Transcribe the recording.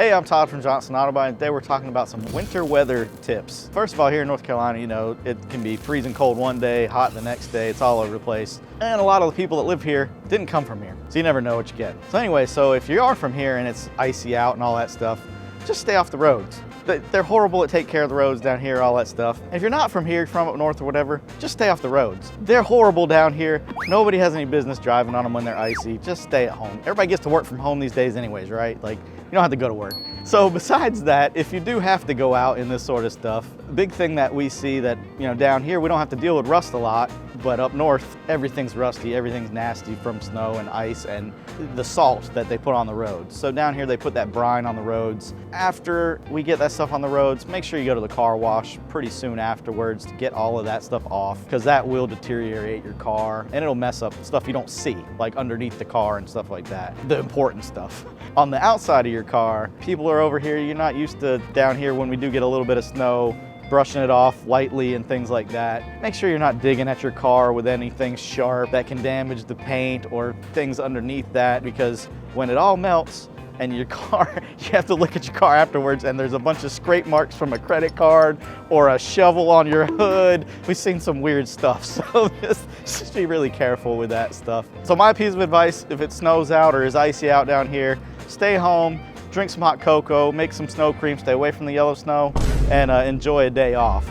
Hey, I'm Todd from Johnson Auto Body, and today we're talking about some winter weather tips. First of all, here in North Carolina, you know, it can be freezing cold one day, hot the next day, it's all over the place. And a lot of the people that live here didn't come from here, so you never know what you get. So anyway, so if you are from here and it's icy out and all that stuff, just stay off the roads. They're horrible at taking care of the roads down here, all that stuff. And if you're not from here, from up north or whatever, just stay off the roads. They're horrible down here. Nobody has any business driving on them when they're icy. Just stay at home. Everybody gets to work from home these days anyways, right? Like, you don't have to go to work. So besides that, if you do have to go out in this sort of stuff, the big thing that we see that, you know, down here, we don't have to deal with rust a lot, but up north, everything's rusty, everything's nasty from snow and ice and the salt that they put on the roads. So down here, they put that brine on the roads. After we get that stuff on the roads, make sure you go to the car wash pretty soon afterwards to get all of that stuff off, because that will deteriorate your car and it'll mess up stuff you don't see, like underneath the car and stuff like that, the important stuff. On the outside of your car, people are over here, you're not used to down here when we do get a little bit of snow, brushing it off lightly and things like that. Make sure you're not digging at your car with anything sharp that can damage the paint or things underneath that, because when it all melts and your car, you have to look at your car afterwards and there's a bunch of scrape marks from a credit card or a shovel on your hood. We've seen some weird stuff, so just be really careful with that stuff. So my piece of advice, if it snows out or is icy out down here, stay home, drink some hot cocoa, make some snow cream, stay away from the yellow snow, and enjoy a day off.